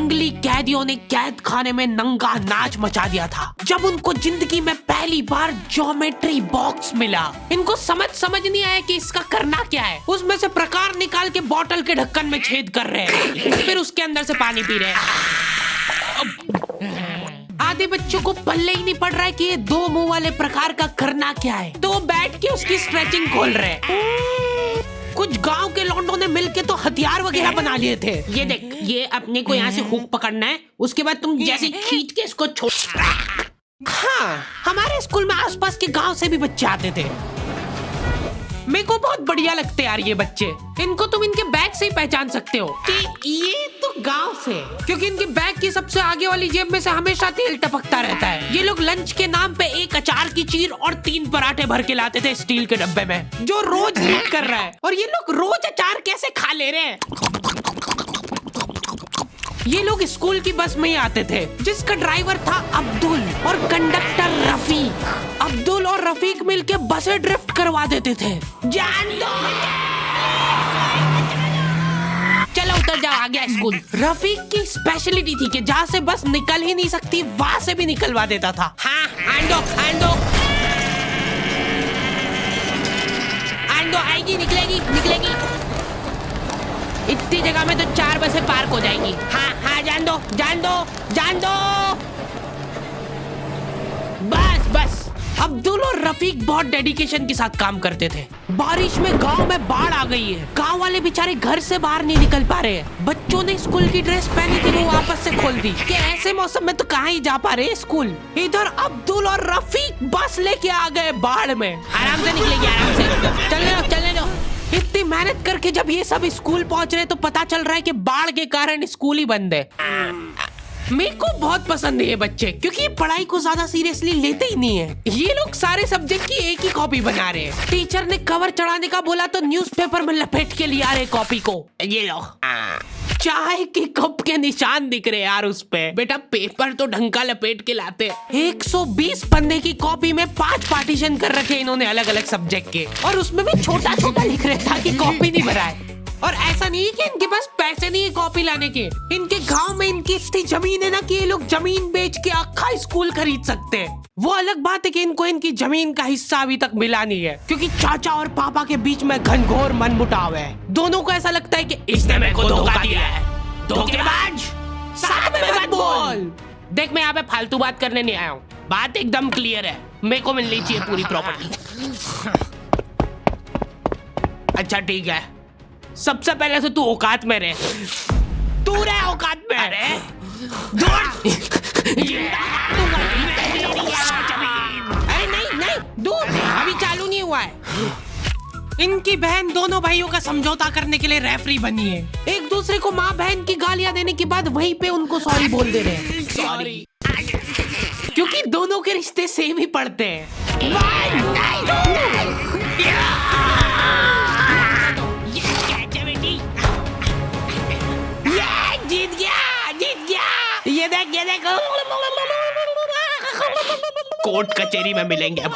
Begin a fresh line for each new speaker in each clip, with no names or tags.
जंगली कैदियों ने कैद खाने में नंगा नाच मचा दिया था जब उनको जिंदगी में पहली बार ज्योमेट्री बॉक्स मिला। इनको समझ नहीं आया कि इसका करना क्या है। उसमें से प्रकार निकाल के बोतल के ढक्कन में छेद कर रहे हैं, फिर उसके अंदर से पानी पी रहे हैं। आधे बच्चों को पल्ले ही नहीं पड़ रहा है कि ये दो मुंह वाले प्रकार का करना क्या है, तो बैठ के उसकी स्ट्रेचिंग खोल रहे हैं। कुछ गांव के लौंडों ने मिलके तो हथियार वगैरह बना लिए थे। ये देख, ये अपने को यहाँ से हुक पकड़ना है, उसके बाद तुम जैसे खींच के इसको छोड़। हाँ, हमारे स्कूल में आसपास के गांव से भी बच्चे आते थे। मेरे को बहुत बढ़िया लगते यार ये बच्चे। इनको तुम इनके बैग से ही पहचान सकते हो कि ये तो गांव से, क्योंकि इनके बैग की सबसे आगे वाली जेब में से हमेशा तेल टपकता रहता है। ये लोग लंच के नाम पे एक अचार की चीर और 3 पराठे भर के लाते थे स्टील के डब्बे में, जो रोज लीक कर रहा है। और ये लोग रोज अचार कैसे खा ले रहे हैं। ये लोग स्कूल की बस में ही आते थे, जिसका ड्राइवर था अब्दुल और कंडक्टर रफीक। अब्दुल और रफीक मिलके बसें ड्रिफ्ट करवा देते थे। जान दो, चलो उतर जाओ, आ गया स्कूल। रफीक की स्पेशलिटी थी कि जहाँ से बस निकल ही नहीं सकती वहाँ से भी निकलवा देता था। हाँ, आंदो आएगी, निकलेगी। इतनी जगह में तो 4 बसें पार्क हो जाएंगी। हाँ, जान दो। बस। अब्दुल और रफीक बहुत डेडिकेशन के साथ काम करते थे। बारिश में गांव में बाढ़ आ गई है। गांव वाले बेचारे घर से बाहर नहीं निकल पा रहे हैं। बच्चों ने स्कूल की ड्रेस पहनी थी, वो वापस से खोल दी कि ऐसे मौसम में तो कहाँ ही जा पा रहे हैं स्कूल। इधर अब्दुल और रफीक बस लेके आ गए बाढ़ में। आराम से निकलेगी, आराम से। चलने दो। इतनी मेहनत करके जब ये सब स्कूल पहुंच रहे तो पता चल रहा है कि बाढ़ के कारण स्कूल ही बंद है। मेरे को बहुत पसंद है ये बच्चे, क्योंकि ये पढ़ाई को ज्यादा सीरियसली लेते ही नहीं है। ये लोग सारे सब्जेक्ट की एक ही कॉपी बना रहे हैं। टीचर ने कवर चढ़ाने का बोला तो न्यूज़पेपर में लपेट के लिया रहे कॉपी को। ये लो, चाय के कप के निशान दिख रहे यार उस पे। बेटा पेपर तो ढंग का लपेट के लाते। 120 पन्ने की कॉपी में 5 पार्टीशन कर रखे इन्होंने अलग अलग सब्जेक्ट के, और उसमें भी छोटा लिख रहे ताकि कॉपी नहीं भराए। और ऐसा नहीं है कि इनके पास पैसे नहीं है कॉपी लाने के। इनके गांव में इनकी इतनी जमीन है ना कि ये लोग जमीन बेच के अक्खा स्कूल खरीद सकते हैं। वो अलग बात है कि इनको इनकी जमीन का हिस्सा अभी तक मिला नहीं है, क्योंकि चाचा और पापा के बीच में घनघोर मनमुटाव है। दोनों को ऐसा लगता है कि इसने मेरे को धोखा दिया है। धोखेबाज, साथ में मत बोल। देख, मैं यहाँ पे फालतू बात करने नहीं आया हूँ। बात एकदम क्लियर है, मेरे को मिलनी चाहिए पूरी प्रॉपर्टी। अच्छा ठीक है, सबसे पहले तो तू औकात में रहे। तू रहे औकात में। अरे नहीं, दूर, अभी चालू नहीं हुआ है। इनकी बहन दोनों भाइयों का समझौता करने के लिए रेफरी बनी है। एक दूसरे को माँ बहन की गालियां देने के बाद वहीं पे उनको सॉरी बोल दे रहे हैं। सॉरी, क्योंकि दोनों के रिश्ते सेम ही पड़ते हैं। जीत गया। ये देख कोर्ट कचहरी में मिलेंगे अब।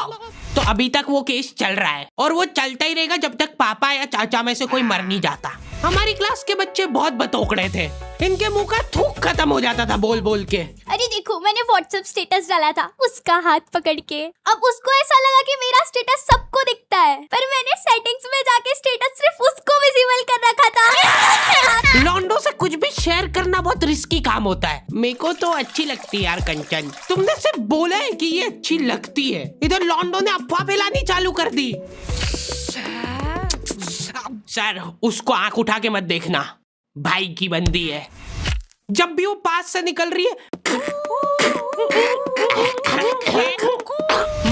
तो अभी तक वो केस चल रहा है और वो चलता ही रहेगा जब तक पापा या चाचा में से कोई मर नहीं जाता। हमारी क्लास के बच्चे बहुत बतौकड़े थे। इनके मुंह का थूक खत्म हो जाता था बोल के।
अरे देखो, मैंने व्हाट्सएप स्टेटस डाला था उसका हाथ पकड़ के। अब उसको ऐसा लगा कि मेरा स्टेटस सबको दिखता है, पर मैंने सेटिंग्स में जाके स्टेटस सिर्फ उसको विजिबल कर रखा था।
लॉन्डो से कुछ भी शेयर करना बहुत रिस्की काम होता है। मेरे को तो अच्छी लगती है यार कंचन। तुमने सिर्फ बोला है कि ये अच्छी लगती है, इधर लॉन्डो ने अफवाह फैलानी चालू कर दी। सर, उसको आंख उठा के मत देखना, भाई की बंदी है। जब भी वो पास से निकल रही है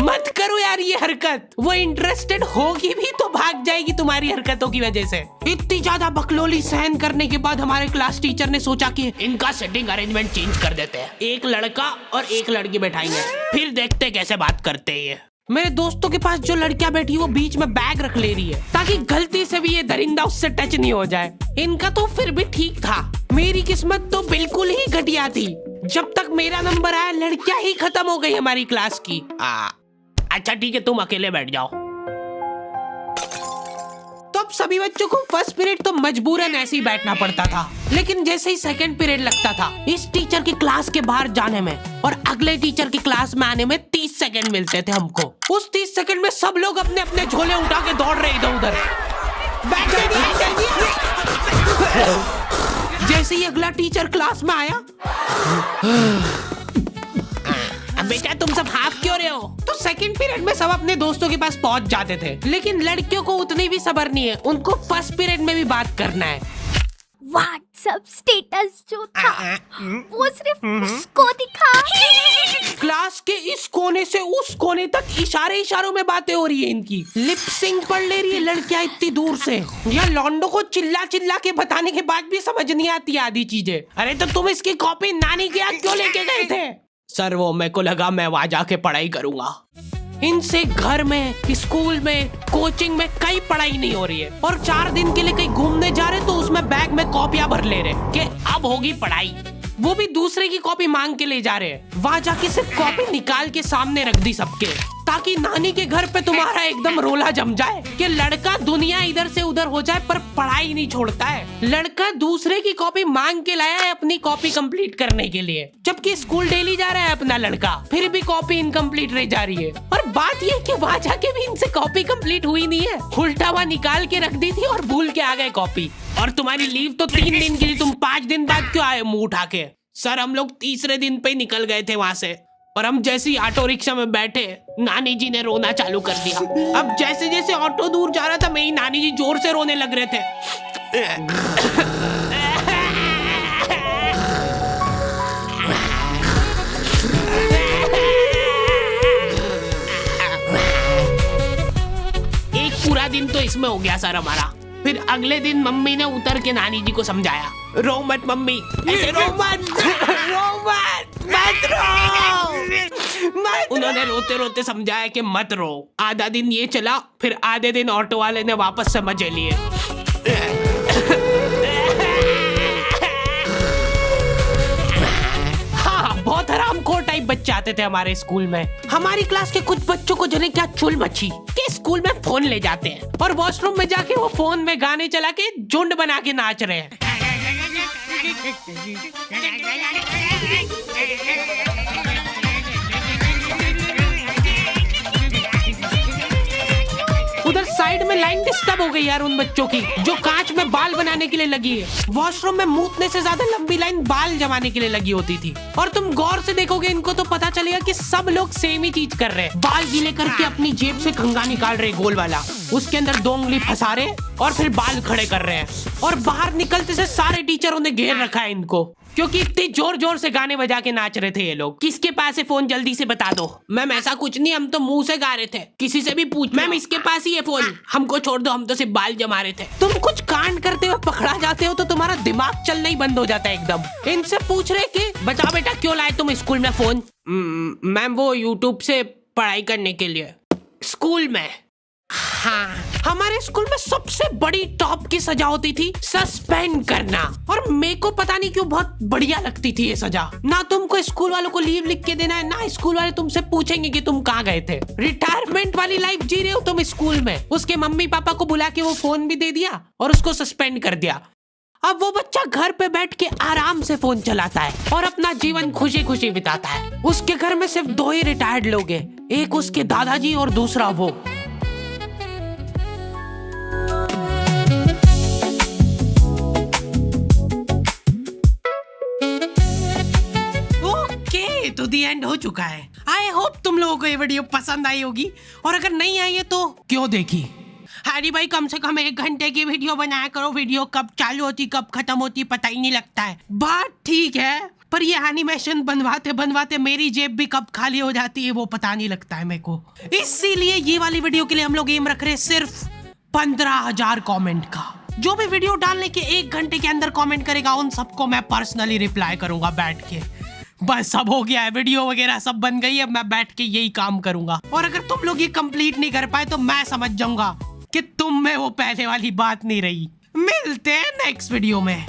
मत करो यार ये हरकत। वो इंटरेस्टेड होगी भी तो भाग जाएगी तुम्हारी हरकतों की वजह से। इतनी ज्यादा बकलोली सहन करने के बाद हमारे क्लास टीचर ने सोचा कि इनका सेटिंग अरेंजमेंट चेंज कर देते हैं। एक लड़का और एक लड़की बैठाएंगे, फिर देखते कैसे बात करते हैं ये। मेरे दोस्तों के पास जो लड़कियां बैठी वो बीच में बैग रख ले रही है ताकि गलती से भी ये दरिंदा उससे टच नहीं हो जाए। इनका तो फिर भी ठीक था, मेरी किस्मत तो बिल्कुल ही घटिया थी। जब तक मेरा नंबर आया लड़कियां ही खत्म हो गई हमारी क्लास की। अच्छा ठीक है, तुम अकेले बैठ जाओ। तो अब सभी बच्चों को फर्स्ट पीरियड तो मजबूरन ऐसे ही बैठना पड़ता था, लेकिन जैसे ही सेकंड पीरियड लगता था इस टीचर की क्लास के बाहर जाने में और अगले टीचर की क्लास में आने में 30 सेकंड मिलते थे हमको। उस 30 सेकंड में सब लोग अपने अपने झोले उठा के दौड़ रहे इधर उधर। जैसे ही अगला टीचर क्लास में आया, बेटा तुम सब हाफ क्यों रहे हो, तो सेकंड पीरियड में सब अपने दोस्तों के पास पहुंच जाते थे। लेकिन लड़कियों को उतनी भी सब्र नहीं है, उनको फर्स्ट पीरियड में भी बात करना है।
व्हाट्सएप स्टेटस जो था वो सिर्फ उसको दिखा।
क्लास के इस कोने से उस कोने तक इशारों में बातें हो रही है इनकी। लिप सिंक पढ़ ले रही है लड़कियां इतनी दूर से। या लौंडो को चिल्ला चिल्ला के बताने के बाद भी समझ नहीं आती आधी चीजें। अरे तो तुम इसकी कॉपी नानी के यहाँ क्यों लेके गए थे? सर वो मेरे को लगा मैं वहां जाके पढ़ाई करूंगा। इनसे घर में, स्कूल में, कोचिंग में कई पढ़ाई नहीं हो रही है और 4 दिन के लिए कहीं घूमने जा रहे तो उसमें बैग में कॉपियां भर ले रहे कि अब होगी पढ़ाई। वो भी दूसरे की कॉपी मांग के ले जा रहे हैं। वहां जाके सिर्फ कॉपी निकाल के सामने रख दी सबके, ताकि नानी के घर पे तुम्हारा एकदम रोला जम जाए कि लड़का दुनिया इधर से उधर हो जाए पर पढ़ाई नहीं छोड़ता है। लड़का दूसरे की कॉपी मांग के लाया है अपनी कॉपी कंप्लीट करने के लिए, जबकि स्कूल डेली जा रहा है अपना लड़का, फिर भी कॉपी इनकम्प्लीट रह जा रही है। और बात ये कि वहां जाके भी इनसे कॉपी कंप्लीट हुई नहीं है, उल्टा हुआ निकाल के रख दी थी और भूल के आ गए कॉपी। और तुम्हारी लीव तो 3 दिन की थी, तुम 5 दिन बाद क्यों आए मुंह उठा के? सर हम लोग तीसरे दिन पे निकल गए थे वहां से और हम जैसे ही ऑटो रिक्शा में बैठे नानी जी ने रोना चालू कर दिया। अब जैसे जैसे ऑटो दूर जा रहा था मेरी नानी जी जोर से रोने लग रहे थे। एक पूरा दिन तो इसमें हो गया सर हमारा। फिर अगले दिन मम्मी ने उतर के नानी जी को समझाया, रो मत मम्मी, ऐसे रो मत, मत रो। उन्होंने रोते रोते समझाया कि मत रो। आधा दिन ये चला, फिर आधे दिन ऑटो वाले ने वापस से मजे लिए। बहुत हरामखोर टाइप बच्चे आते थे हमारे स्कूल में। हमारी क्लास के कुछ बच्चों को जने क्या चुल मची कि स्कूल में फोन ले जाते हैं और वॉशरूम में जाके वो फोन में गाने चला के झुंड बना के नाच रहे हैं। उधर साइड में लाइन डिस्टर्ब हो गई यार उन बच्चों की जो कांच में बाल बनाने के लिए लगी है। वॉशरूम में मूतने से ज्यादा लंबी लाइन बाल जमाने के लिए लगी होती थी। और तुम गौर से देखोगे इनको तो पता चलेगा कि सब लोग सेम ही चीज कर रहे हैं। बाल गीले करके अपनी जेब से कंघा निकाल रहे गोल वाला, उसके अंदर 2 उंगली फंसा रहे और फिर बाल खड़े कर रहे हैं। और बाहर निकलते से सारे टीचरों ने घेर रखा है इनको, क्योंकि इतने जोर जोर से गाने बजा के नाच रहे थे ये लोग। किसके पास है फोन जल्दी से बता दो। मैम ऐसा कुछ नहीं, हम तो मुंह से गा रहे थे। किसी से भी पूछ, मैम इसके पास ही है फोन, हमको छोड़ दो, हम तो सिर्फ बाल जमा रहे थे। तुम कुछ कांड करते हुए पकड़ा जाते हो तो तुम्हारा दिमाग चलना ही बंद हो जाता है एकदम। इनसे पूछ रहे कि बताओ बेटा क्यों लाए तुम स्कूल में फोन? मैम वो यूट्यूब से पढ़ाई करने के लिए। स्कूल में? हाँ, हमारे स्कूल में सबसे बड़ी टॉप की सजा होती थी सस्पेंड करना। और मेरे को पता नहीं क्यों बहुत बढ़िया लगती थी ये सजा। ना तुमको स्कूल वालों को लीव लिख के देना है, ना स्कूल वाले तुमसे पूछेंगे कि तुम कहाँ गए थे। रिटायरमेंट वाली लाइफ जी रहे हो तुम स्कूल में। उसके मम्मी पापा को बुला के वो फोन भी दे दिया और उसको सस्पेंड कर दिया। अब वो बच्चा घर पे बैठ के आराम से फोन चलाता है और अपना जीवन खुशी खुशी बिताता है। उसके घर में सिर्फ 2 ही रिटायर्ड लोग हैं, एक उसके दादाजी और दूसरा वो। तो दी एंड हो चुका है। आई होप तुम लोगों को ये वीडियो पसंद आई होगी, और अगर नहीं आई है तो क्यों देखी। हरी भाई कम से कम 1 घंटे की वीडियो बनाया करो। वीडियो कब चालू होती कब खत्म होती पता ही नहीं लगता है। बात ठीक है, पर ये एनिमेशन बनवाते बनवाते मेरी जेब भी कब खाली हो जाती है वो पता नहीं लगता है मेरे को। इसीलिए ये वाली वीडियो के लिए हम लोग एम रख रहे हैं सिर्फ 15,000 कमेंट का। जो भी वीडियो डालने के 1 घंटे के अंदर कमेंट करेगा उन सबको मैं पर्सनली रिप्लाई करूंगा बैठ के। बस सब हो गया है, वीडियो वगैरह सब बन गई है, मैं बैठ के यही काम करूंगा। और अगर तुम लोग ये कंप्लीट नहीं कर पाए तो मैं समझ जाऊंगा कि तुम में वो पहले वाली बात नहीं रही। मिलते हैं नेक्स्ट वीडियो में।